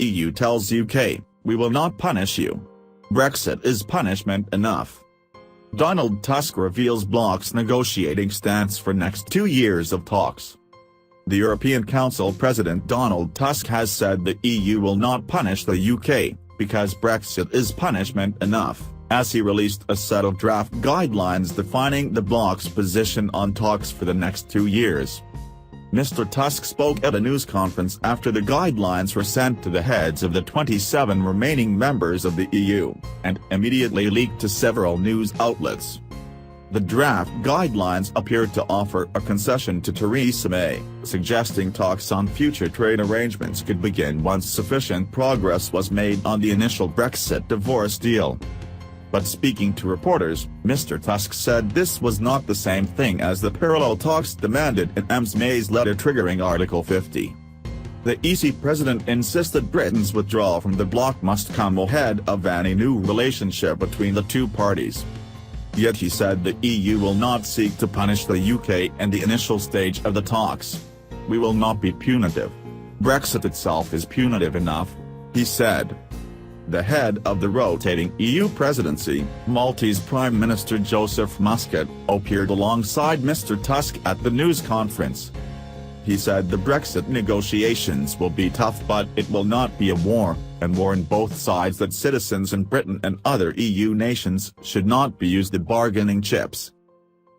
EU tells UK, "We will not punish you. Brexit is punishment enough." Donald Tusk reveals bloc's negotiating stance for next 2 years of talks. The European Council President Donald Tusk has said the EU will not punish the UK, because Brexit is punishment enough, as he released a set of draft guidelines defining the bloc's position on talks for the next 2 years. Mr. Tusk spoke at a news conference after the guidelines were sent to the heads of the 27 remaining members of the EU, and immediately leaked to several news outlets. The draft guidelines appeared to offer a concession to Theresa May, suggesting talks on future trade arrangements could begin once sufficient progress was made on the initial Brexit divorce deal. But speaking to reporters, Mr. Tusk said this was not the same thing as the parallel talks demanded in Ms May's letter triggering Article 50. The EC president insisted Britain's withdrawal from the bloc must come ahead of any new relationship between the two parties. Yet he said the EU will not seek to punish the UK in the initial stage of the talks. "We will not be punitive. Brexit itself is punitive enough," he said. The head of the rotating EU presidency, Maltese Prime Minister Joseph Muscat, appeared alongside Mr. Tusk at the news conference. He said the Brexit negotiations will be tough, but it will not be a war, and warned both sides that citizens in Britain and other EU nations should not be used as bargaining chips.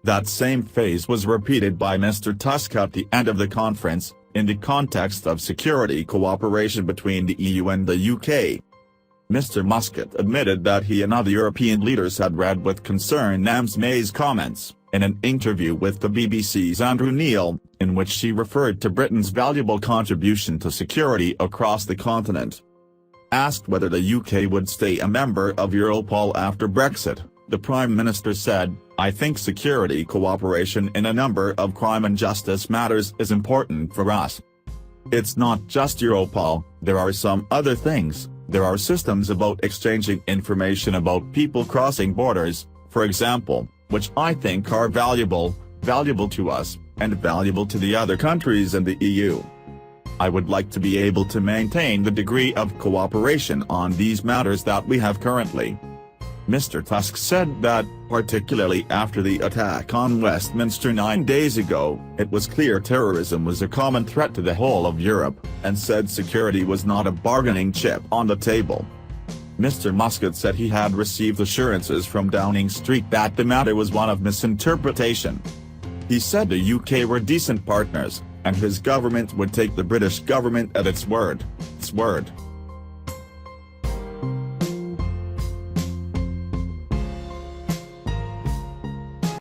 That same phrase was repeated by Mr. Tusk at the end of the conference, in the context of security cooperation between the EU and the UK. Mr. Muscat admitted that he and other European leaders had read with concern Ms May's comments, in an interview with the BBC's Andrew Neil, in which she referred to Britain's valuable contribution to security across the continent. Asked whether the UK would stay a member of Europol after Brexit, the Prime Minister said, "I think security cooperation in a number of crime and justice matters is important for us. It's not just Europol, there are some other things. There are systems about exchanging information about people crossing borders, for example, which I think are valuable to us, and valuable to the other countries in the EU. I would like to be able to maintain the degree of cooperation on these matters that we have currently." Mr. Tusk said that, particularly after the attack on Westminster 9 days ago, it was clear terrorism was a common threat to the whole of Europe, and said security was not a bargaining chip on the table. Mr. Muscat said he had received assurances from Downing Street that the matter was one of misinterpretation. He said the UK were decent partners, and his government would take the British government at its word.